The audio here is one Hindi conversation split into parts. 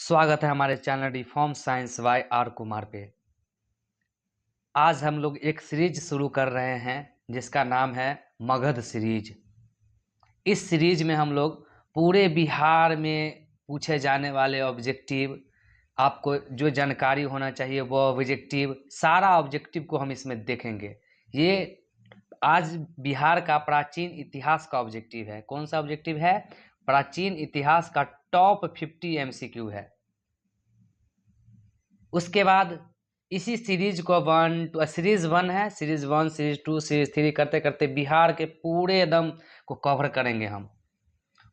स्वागत है हमारे channel reform science by R Kumar पे। आज हम लोग एक सीरीज शुरू कर रहे हैं जिसका नाम है मगध सीरीज। इस सीरीज में हम लोग पूरे बिहार में पूछे जाने वाले ऑब्जेक्टिव, आपको जो जानकारी होना चाहिए वो ऑब्जेक्टिव, सारा ऑब्जेक्टिव को हम इसमें देखेंगे। ये आज बिहार का प्राचीन इतिहास का ऑब्जेक्टिव है। कौन सा ऑब्जेक्टिव है? प्राचीन इतिहास का टॉप 50 एमसीक्यू है। उसके बाद इसी सीरीज को सीरीज 1 है, सीरीज 1, सीरीज 2, सीरीज 3 करते करते बिहार के पूरे एकदम को कवर करेंगे। हम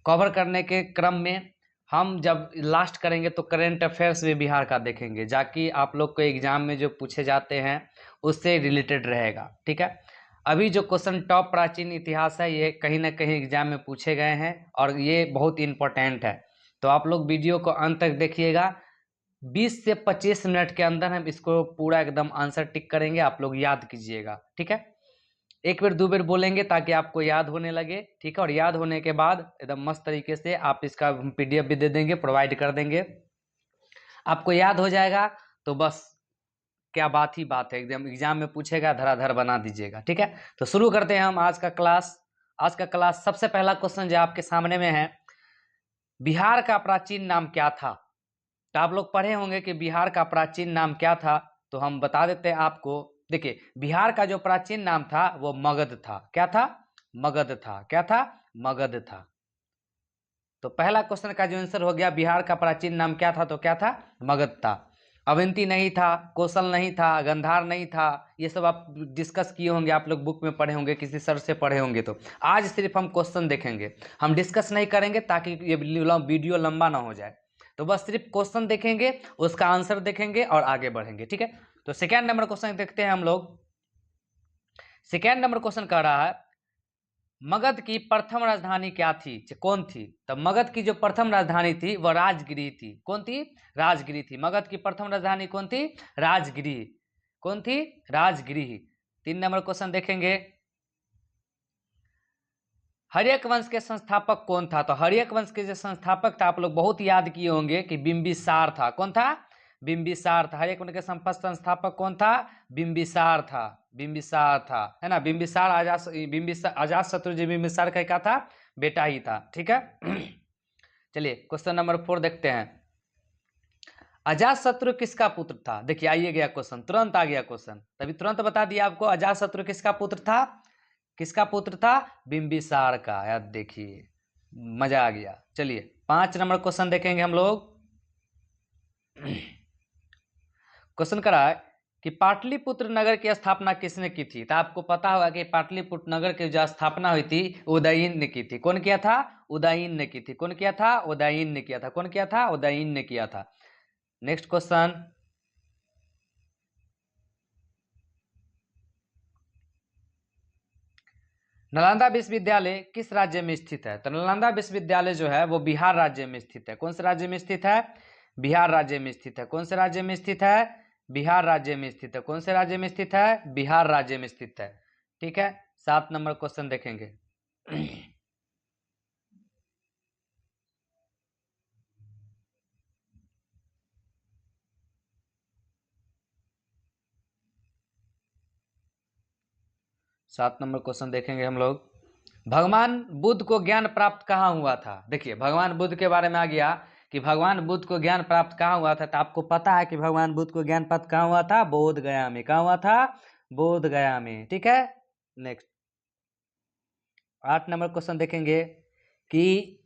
कवर करने के क्रम में हम जब लास्ट करेंगे तो करंट अफेयर्स भी बिहार का देखेंगे, जाकि आप लोग को एग्जाम में जो पूछे जाते हैं उससे रिलेटेड रहेगा। ठीक है, अभी जो क्वेश्चन टॉप प्राचीन इतिहास है ये कहीं ना कहीं एग्जाम में पूछे गए हैं और ये बहुत इंपॉर्टेंट है। तो आप लोग वीडियो को अंत तक देखिएगा। 20 से 25 मिनट के अंदर हम इसको पूरा एकदम आंसर टिक करेंगे, आप लोग याद कीजिएगा। ठीक है, एक बार दो बार बोलेंगे ताकि आपको याद होने लगे। ठीक है, और याद होने के बाद एकदम मस्त तरीके से आप इसका पीडीएफ भी दे देंगे, प्रोवाइड कर देंगे। आपको याद हो जाएगा तो बस क्या बात ही बात है, एकदम एग्जाम में पूछेगा धराधर बना दीजिएगा। ठीक है, तो शुरू करते हैं हम आज का क्लास। आज का क्लास सबसे पहला क्वेश्चन जो आपके सामने में है, बिहार का प्राचीन नाम क्या था? तो आप लोग पढ़े होंगे कि बिहार का प्राचीन नाम क्या था, तो हम बता देते हैं आपको। देखिए, बिहार का जो प्राचीन नाम था वो मगध था। क्या था? मगध था। क्या था? मगध था। तो पहला क्वेश्चन का जो आंसर हो गया, बिहार का प्राचीन नाम क्या था, तो क्या था? मगध था। अवंती नहीं था, कौशल नहीं था, गंधार नहीं था। ये सब आप डिस्कस किए होंगे, आप लोग बुक में पढ़े होंगे, किसी सर से पढ़े होंगे। तो आज सिर्फ हम क्वेश्चन देखेंगे, हम डिस्कस नहीं करेंगे ताकि ये वीडियो लंबा ना हो जाए। तो बस सिर्फ क्वेश्चन देखेंगे, उसका आंसर देखेंगे और आगे बढ़ेंगे। ठीक है, तो सेकेंड नंबर क्वेश्चन देखते हैं हम लोग। सेकेंड नंबर क्वेश्चन कह रहा है, मगध की प्रथम राजधानी क्या थी? कौन थी? तो मगध की जो प्रथम राजधानी थी वह राजगिरी थी। कौन थी? राजगिरी थी। मगध की प्रथम राजधानी कौन थी? राजगिरी। कौन थी? राजगिरी। 3 नंबर क्वेश्चन देखेंगे, हर्यक वंश के संस्थापक कौन था? तो हर्यक वंश के जो संस्थापक था आप लोग बहुत याद किए होंगे कि बिंबिसार था। कौन था? बिंबिसार था। हर्यक वंश के संस्थापक कौन था? बिंबिसार था। बिंबिसार था, है ना। बिंबिसार अजात शत्रु जी बिंबिसार का क्या था? बेटा ही था। ठीक है चलिए क्वेश्चन नंबर 4 देखते हैं। अजात शत्रु किसका पुत्र था? देखिए आइए गया क्वेश्चन, तुरंत आ गया क्वेश्चन, तभी तुरंत बता दिया आपको। अजात शत्रु किसका पुत्र था? किसका पुत्र था? बिंबिसार का। याद देखिए, मजा आ गया। चलिए 5 नंबर क्वेश्चन देखेंगे हम लोग। क्वेश्चन करा है कि पाटलिपुत्र नगर की स्थापना किसने की थी? तो आपको पता होगा कि पाटलिपुत्र नगर की जो स्थापना हुई थी उदयीन ने की थी। कौन किया था? उदयीन ने की थी। कौन किया था? उदयीन ने किया था। कौन किया था? उदयीन ने किया था। नेक्स्ट क्वेश्चन, नालंदा विश्वविद्यालय किस राज्य में स्थित है? तो नालंदा विश्वविद्यालय जो है वो बिहार राज्य में स्थित है। कौन से राज्य में स्थित है? बिहार राज्य में स्थित है। कौन से राज्य में स्थित है? बिहार राज्य में स्थित है। कौन से राज्य में स्थित है? बिहार राज्य में स्थित है। ठीक है, 7 नंबर क्वेश्चन देखेंगे। 7 नंबर क्वेश्चन देखेंगे हम लोग। भगवान बुद्ध को ज्ञान प्राप्त कहाँ हुआ था? देखिए भगवान बुद्ध के बारे में आ गया कि भगवान बुद्ध को ज्ञान प्राप्त कहाँ हुआ था। तो आपको पता है कि भगवान बुद्ध को ज्ञान प्राप्त कहाँ हुआ था? बोध गया में। कहाँ हुआ था? बोध गया में। ठीक है, नेक्स्ट 8 नंबर क्वेश्चन देखेंगे कि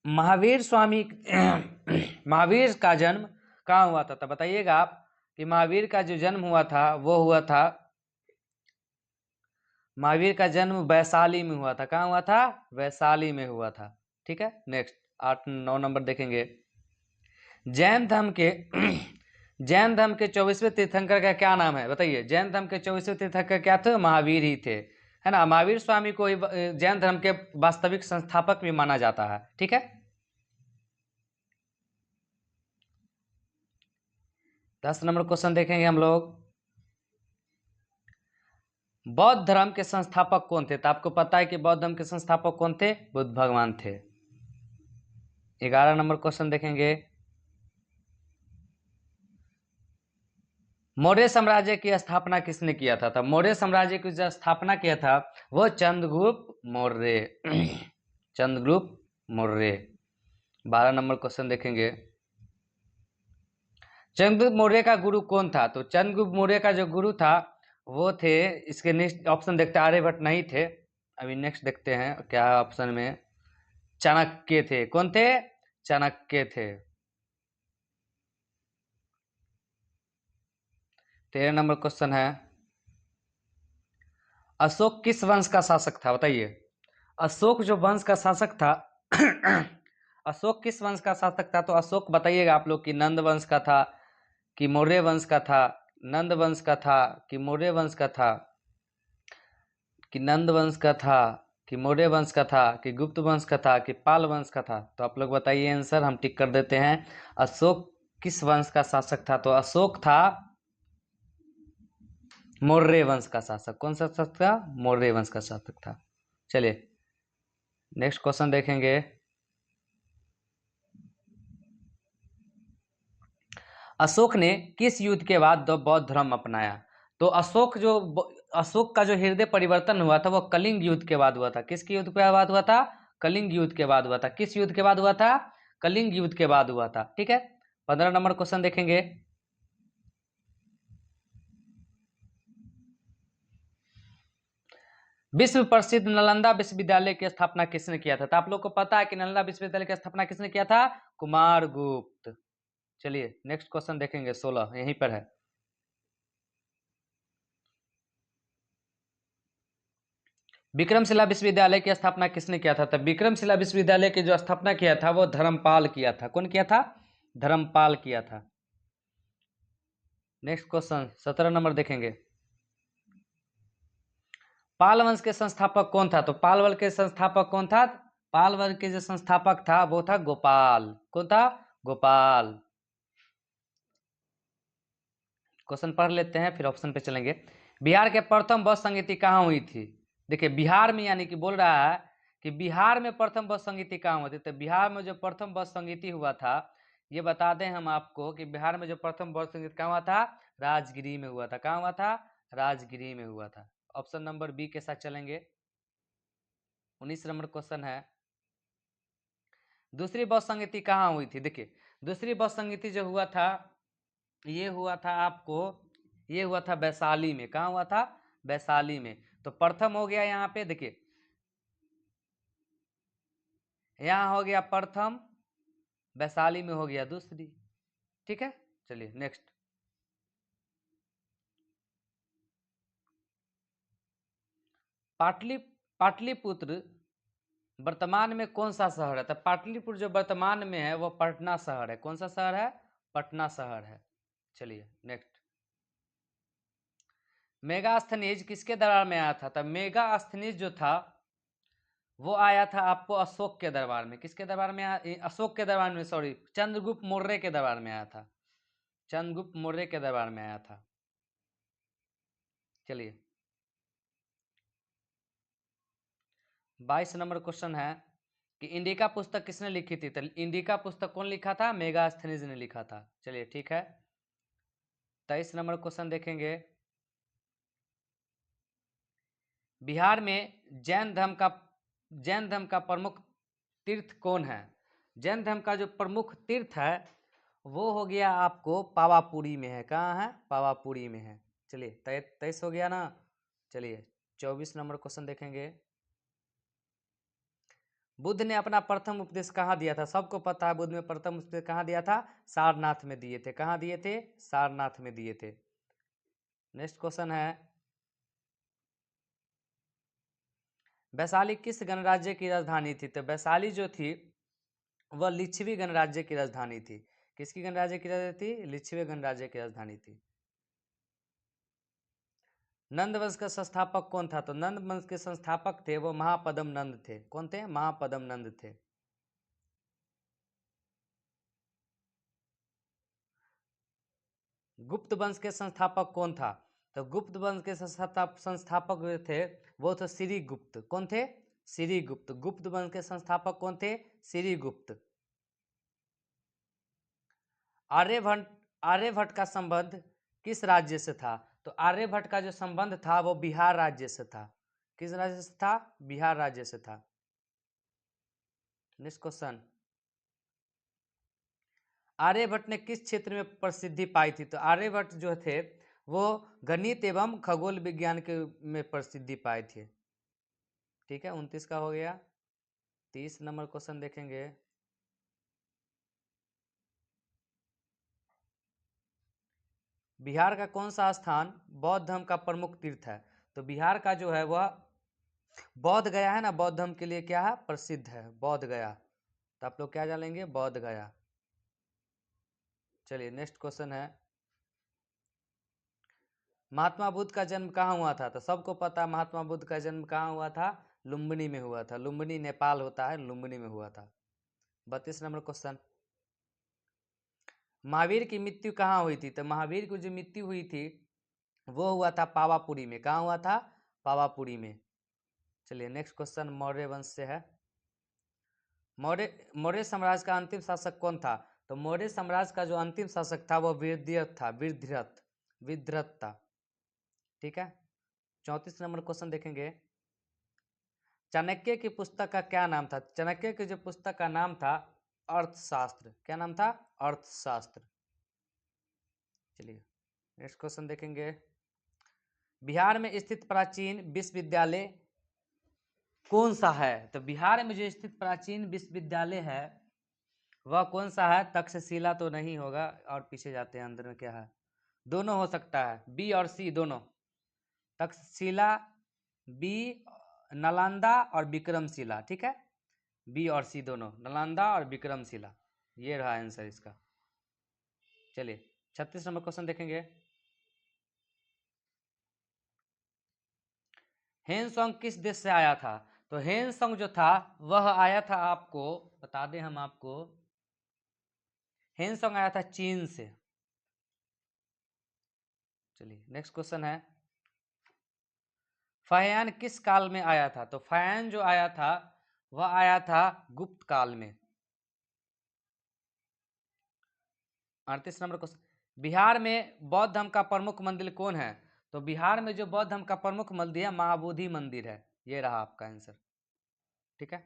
महावीर स्वामी महावीर का जन्म कहाँ हुआ था? तो बताइएगा आप कि महावीर का जो जन्म हुआ था वो हुआ था, महावीर का जन्म वैशाली में हुआ था। कहाँ हुआ था? वैशाली में हुआ था। ठीक है, नेक्स्ट 8 9 नंबर देखेंगे। जैन धर्म के जैन धर्म के 24वें तीर्थंकर का क्या नाम है? बताइए, जैन धर्म के 24वें तीर्थंकर क्या थे? महावीर ही थे, है ना। महावीर स्वामी को जैन धर्म के वास्तविक संस्थापक भी माना जाता है। ठीक है, 10 नंबर क्वेश्चन देखेंगे हम लोग। बौद्ध धर्म के संस्थापक कौन थे? तो आपको पता है कि बौद्ध धर्म के संस्थापक कौन थे? बुद्ध भगवान थे। 11 नंबर क्वेश्चन देखेंगे। मौर्य साम्राज्य की स्थापना किसने किया था? मौर्य साम्राज्य की जो स्थापना किया था वो चंद्रगुप्त मौर्य। चंद्रगुप्त मौर्य। 12 नंबर क्वेश्चन देखेंगे। चंद्रगुप्त मौर्य का गुरु कौन था? तो चंद्रगुप्त मौर्य का जो गुरु था वो थे, इसके नेक्स्ट ऑप्शन देखते हैं, आर्यभट्ट नहीं थे। अभी नेक्स्ट देखते हैं क्या ऑप्शन में। चाणक्य थे। कौन थे? चाणक्य थे। 13 नंबर क्वेश्चन है, अशोक किस वंश का शासक था? बताइए। अशोक जो वंश का शासक था अशोक किस वंश का शासक था? तो अशोक बताइएगा आप लोग कि नंद वंश का था, कि मौर्य वंश का था, नंद वंश का था, कि मौर्य वंश का था, कि नंद वंश का था, कि मौर्य वंश का था, कि गुप्त वंश का था, कि पाल वंश का था? तो आप लोग बताइए आंसर, हम टिक कर देते हैं। अशोक किस वंश का शासक था? तो अशोक था मौर्य वंश का शासक। कौन सा शासक था? मौर्य वंश का शासक था। चलिए नेक्स्ट क्वेश्चन देखेंगे। अशोक ने किस युद्ध के बाद बौद्ध धर्म अपनाया? तो अशोक का जो हृदय परिवर्तन हुआ था वो कलिंग युद्ध के बाद हुआ था। किसके युद्ध के बाद हुआ था? कलिंग युद्ध के बाद हुआ था। किस युद्ध के बाद हुआ था? कलिंग युद्ध के बाद हुआ था। ठीक है, 15 नंबर क्वेश्चन देखेंगे। विश्व प्रसिद्ध नालंदा विश्वविद्यालय की स्थापना किसने किया था? तो आप लोग को पता है कि नालंदा विश्वविद्यालय की स्थापना किसने किया था? कुमारगुप्त। चलिए नेक्स्ट क्वेश्चन देखेंगे, 16 यहीं पर है। विक्रमशिला विश्वविद्यालय की स्थापना किसने किया था? तब विक्रमशिला विश्वविद्यालय की जो स्थापना किया था वो धर्मपाल किया था। कौन किया था? धर्मपाल किया था। नेक्स्ट क्वेश्चन 17 नंबर देखेंगे। पाल वंश के संस्थापक कौन था? तो पाल वंश के संस्थापक कौन था? पाल वंश के जो संस्थापक था वो था गोपाल। कौन था? गोपाल। क्वेश्चन पढ़ लेते हैं फिर ऑप्शन पे चलेंगे। बिहार के प्रथम बौद्ध संगीति कहाँ हुई थी? देखिए बिहार में, यानी कि बोल रहा है कि बिहार में प्रथम बौद्ध संगीति कहाँ हुई थी। तो बिहार में जो प्रथम बौद्ध संगीति हुआ था, ये बता दें हम आपको कि बिहार में जो प्रथम बौद्ध संगीत कहाँ हुआ था? राजगिरी में हुआ था। कहाँ हुआ था? राजगिरी में हुआ था। ऑप्शन नंबर बी के साथ चलेंगे। 19 नंबर क्वेश्चन है, दूसरी बौद्ध संगीति कहाँ हुई थी? देखिए दूसरी बौद्ध संगीति जो हुआ था, ये हुआ था आपको, ये हुआ था वैशाली में। कहाँ हुआ था? वैशाली में। तो प्रथम हो गया यहाँ पे, देखिए यहाँ हो गया प्रथम, वैशाली में हो गया दूसरी। ठीक है, चलिए नेक्स्ट। पाटली पाटलिपुत्र वर्तमान में कौन सा शहर है? तो पाटलिपुत्र जो वर्तमान में है वो पटना शहर है। कौन सा शहर है? पटना शहर है। चलिए नेक्स्ट। मेगास्थनीज किसके दरबार में आया था? तब मेगास्थनीज जो था वो आया था आपको अशोक के दरबार में। किसके दरबार में अशोक के दरबार में, सॉरी, चंद्रगुप्त मौर्य के दरबार में आया था। चंद्रगुप्त मौर्य के दरबार में आया था। चलिए 22 नंबर क्वेश्चन है कि इंडिका पुस्तक किसने लिखी थी? तो इंडिका पुस्तक कौन लिखा था? मेगास्थनीज ने लिखा था। चलिए ठीक है, 23 नंबर क्वेश्चन देखेंगे। बिहार में जैन धर्म का प्रमुख तीर्थ कौन है? जैन धर्म का जो प्रमुख तीर्थ है वो हो गया आपको पावापुरी में है। कहाँ है? पावापुरी में है। चलिए 23 हो गया ना। चलिए 24 नंबर क्वेश्चन देखेंगे। बुद्ध ने अपना प्रथम उपदेश कहाँ दिया था? सबको पता है बुद्ध ने प्रथम उपदेश कहाँ दिया था? सारनाथ में दिए थे। कहाँ दिए थे? सारनाथ में दिए थे। नेक्स्ट क्वेश्चन है, वैशाली किस गणराज्य की राजधानी थी? तो वैशाली जो थी वह लिच्छवी गणराज्य की राजधानी थी। किसकी गणराज्य की राजधानी थी? लिच्छवी गणराज्य की राजधानी थी। नंद वंश का संस्थापक कौन था? तो नंद वंश के संस्थापक थे वो महापद्म नंद थे। कौन थे? महापद्म नंद थे। गुप्त वंश के संस्थापक कौन था? तो गुप्त वंश के संस्थापक जो थे वो थे श्रीगुप्त। कौन थे? श्रीगुप्त। गुप्त वंश के संस्थापक कौन थे? श्रीगुप्त। आर्यभट्ट आर्यभट्ट का संबंध किस राज्य से था? तो आर्यभट्ट का जो संबंध था वो बिहार राज्य से था। किस राज्य से था? बिहार राज्य से था। नेक्स्ट क्वेश्चन, आर्यभट्ट ने किस क्षेत्र में प्रसिद्धि पाई थी? तो आर्यभट्ट जो थे वो गणित एवं खगोल विज्ञान के में प्रसिद्धि पाए थे। ठीक है, 29 का हो गया। 30 नंबर क्वेश्चन देखेंगे। बिहार का कौन सा स्थान बौद्ध धर्म का प्रमुख तीर्थ है? तो बिहार का जो है वह बौद्ध गया है ना, बौद्ध धर्म के लिए क्या है? प्रसिद्ध है, बौद्ध गया। तो आप लोग क्या जानेंगे? बौद्ध गया। चलिए नेक्स्ट क्वेश्चन है, महात्मा बुद्ध का जन्म कहाँ हुआ था? तो सबको पता है महात्मा बुद्ध का जन्म कहाँ हुआ था? लुम्बिनी में हुआ था। लुम्बिनी नेपाल होता है, लुम्बिनी में हुआ था। 32 नंबर क्वेश्चन, महावीर की मृत्यु कहाँ हुई थी? तो महावीर की जो मृत्यु हुई थी वो हुआ था पावापुरी में। कहाँ हुआ था? पावापुरी में। चलिए नेक्स्ट क्वेश्चन मौर्य वंश से है। मौर्य मौर्य साम्राज्य का अंतिम शासक कौन था? तो मौर्य साम्राज्य का जो अंतिम शासक था वो विद्रथ था, विद्रथ था। ठीक है, 34 नंबर क्वेश्चन देखेंगे, चाणक्य की पुस्तक का क्या नाम था? चाणक्य की जो पुस्तक का नाम था अर्थशास्त्र। क्या नाम था? अर्थशास्त्र। चलिए नेक्स्ट क्वेश्चन देखेंगे, बिहार में स्थित प्राचीन विश्वविद्यालय कौन सा है? तो बिहार में जो स्थित प्राचीन विश्वविद्यालय है वह कौन सा है? तक्षशिला तो नहीं होगा, और पीछे जाते हैं, अंदर में क्या है? दोनों हो सकता है, बी और सी दोनों। तक्षशिला, बी नालंदा और विक्रमशिला। ठीक है, बी और सी दोनों, नालंदा और विक्रमशिला। ये रहा आंसर इसका। चलिए 36 नंबर क्वेश्चन देखेंगे, हेनसोंग किस देश से आया था? तो हेनसोंग जो था वह आया था, आपको बता दें हम आपको, हेनसोंग आया था चीन से। चलिए नेक्स्ट क्वेश्चन है, फाहियान किस काल में आया था? तो फाहियान जो आया था वह आया था गुप्त काल में। 38 नंबर क्वेश्चन, बिहार में बौद्ध धर्म का प्रमुख मंदिर कौन है? तो बिहार में जो बौद्ध धर्म का प्रमुख मंदिर है महाबोधि मंदिर है। ये रहा आपका आंसर। ठीक है,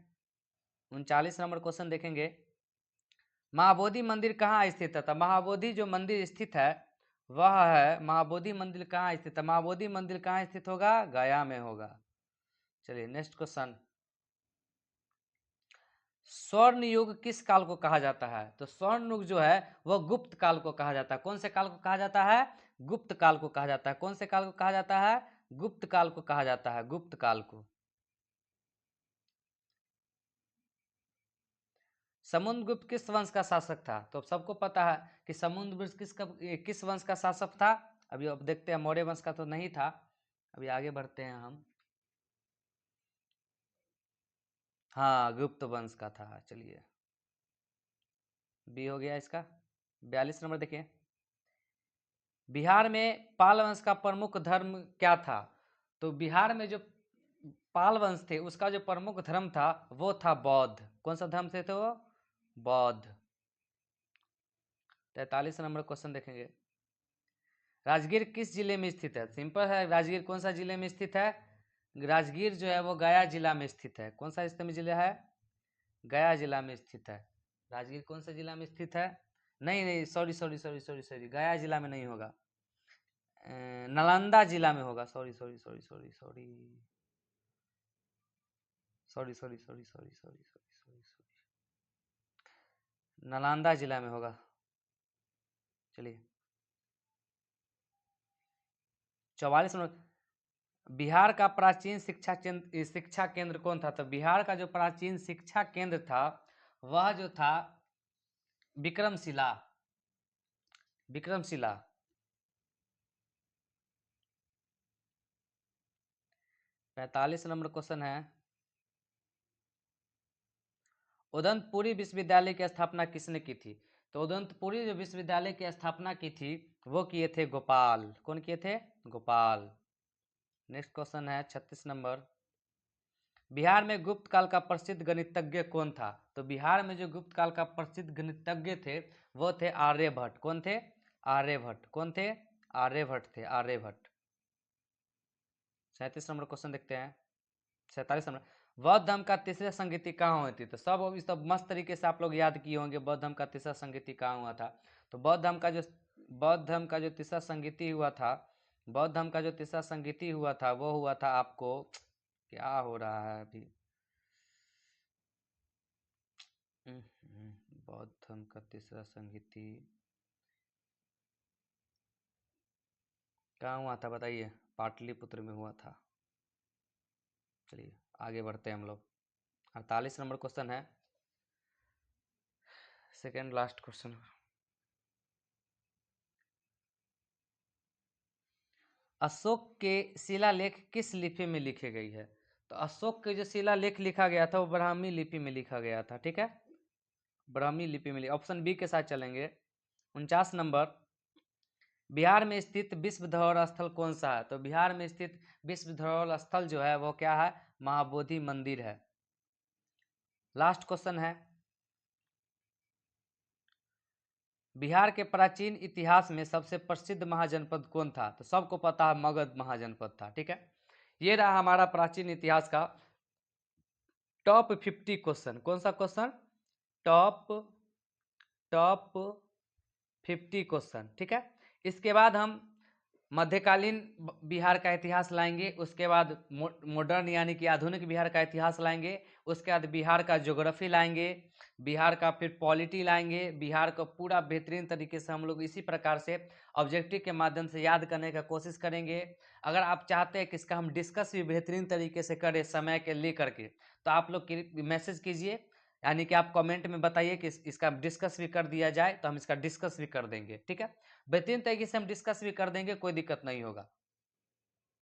39 नंबर क्वेश्चन देखेंगे, महाबोधि मंदिर कहाँ स्थित है? तो महाबोधि जो मंदिर स्थित है वह है, महाबोधि मंदिर कहाँ स्थित है? महाबोधि मंदिर कहाँ स्थित होगा? गया में होगा। चलिए नेक्स्ट क्वेश्चन, स्वर्ण युग किस काल को कहा जाता है? तो स्वर्ण युग जो है वह गुप्त काल को कहा जाता है। कौन से काल को कहा जाता है? गुप्त काल को कहा जाता है। कौन से काल को कहा जाता है? गुप्त काल को कहा जाता है, गुप्त काल को। समुद्रगुप्त किस वंश का शासक था? तो सबको पता है कि समुद्रगुप्त किस वंश का शासक था। अभी अब देखते हैं, मौर्य वंश का तो नहीं था। अभी आगे बढ़ते हैं हम। हाँ, गुप्त वंश का था। चलिए बी हो गया इसका। 42 नंबर देखिए, बिहार में पाल वंश का प्रमुख धर्म क्या था? तो बिहार में जो पाल वंश थे उसका जो प्रमुख धर्म था वो था बौद्ध। कौन सा धर्म से थे वो? बौद्ध। 43 नंबर क्वेश्चन देखेंगे, राजगीर किस जिले में स्थित है? सिंपल है, राजगीर कौन सा जिले में स्थित है? राजगीर जो है वो गया जिला में स्थित है। कौन सा इसमें जिला है? गया जिला में स्थित है। राजगीर कौन सा जिला में स्थित है? नहीं नहीं, sorry sorry sorry sorry sorry, गया जिला में नहीं होगा, नालंदा जिला में होगा। Sorry sorry sorry sorry sorry sorry sorry sorry sorry sorry sorry sorry, Nalanda जिला में होगा। चलिए 44 नंबर, बिहार का प्राचीन शिक्षा केंद्र कौन था? तो बिहार का जो प्राचीन शिक्षा केंद्र था वह जो था विक्रमशिला। विक्रमशिला। 45 नंबर क्वेश्चन है, उदंतपुरी विश्वविद्यालय की स्थापना किसने की थी? तो उदंतपुरी जो विश्वविद्यालय की स्थापना की थी वो किए थे गोपाल। कौन किए थे? गोपाल। नेक्स्ट क्वेश्चन है 36 नंबर, बिहार में गुप्त काल का प्रसिद्ध गणितज्ञ कौन था? तो बिहार में जो गुप्त काल का प्रसिद्ध गणितज्ञ थे वो थे आर्यभट्ट। कौन थे? आर्यभट्ट। कौन थे? आर्यभट्ट थे, आर्यभट्ट। 37 नंबर क्वेश्चन देखते हैं। 47 नंबर, बौद्ध धर्म का तीसरा संगीति कहाँ हुई थी? तो सब मस्त तरीके से आप लोग याद किए होंगे बौद्ध धर्म का तीसरा संगीति कहाँ हुआ था। तो बौद्ध धर्म का जो तीसरा संगीति हुआ था, बौद्ध धर्म का जो तीसरा संगीति हुआ था वो हुआ था आपको, क्या हो रहा है अभी, बौद्ध धर्म का तीसरा संगीति कहाँ हुआ था बताइए? पाटलिपुत्र में हुआ था। चलिए आगे बढ़ते हैं हम लोग। 48 नंबर क्वेश्चन है, सेकेंड लास्ट क्वेश्चन। अशोक के शिलालेख किस लिपि में लिखी गई है? तो अशोक के जो शिलालेख लिखा गया था वो ब्राह्मी लिपि में लिखा गया था, ठीक है, ब्राह्मी लिपि में। ऑप्शन बी के साथ चलेंगे। 49 नंबर, बिहार में स्थित विश्व धरोहर स्थल कौन सा है? तो बिहार में स्थित विश्व धरोहर स्थल जो है वो क्या है? महाबोधि मंदिर है। लास्ट क्वेश्चन है, बिहार के प्राचीन इतिहास में सबसे प्रसिद्ध महाजनपद कौन था? तो सबको पता है मगध महाजनपद था, ठीक है। ये रहा हमारा प्राचीन इतिहास का टॉप 50 क्वेश्चन। कौन सा क्वेश्चन? टॉप 50 क्वेश्चन, ठीक है। इसके बाद हम मध्यकालीन बिहार का इतिहास लाएंगे, उसके बाद मॉडर्न यानी कि आधुनिक बिहार का इतिहास लाएंगे, उसके बाद बिहार का ज्योग्राफी लाएंगे, बिहार का फिर पॉलिटी लाएंगे, बिहार को पूरा बेहतरीन तरीके से हम लोग इसी प्रकार से ऑब्जेक्टिव के माध्यम से याद करने का कोशिश करेंगे। अगर आप चाहते हैं कि इसका हम डिस्कस भी बेहतरीन तरीके से करें समय के लेकर के, तो आप लोग मैसेज कीजिए, यानी कि आप कमेंट में बताइए कि इसका डिस्कस भी कर दिया जाए, तो हम इसका डिस्कस भी कर देंगे, ठीक है। बेहतरीन तरीके से हम डिस्कस भी कर देंगे, कोई दिक्कत नहीं होगा।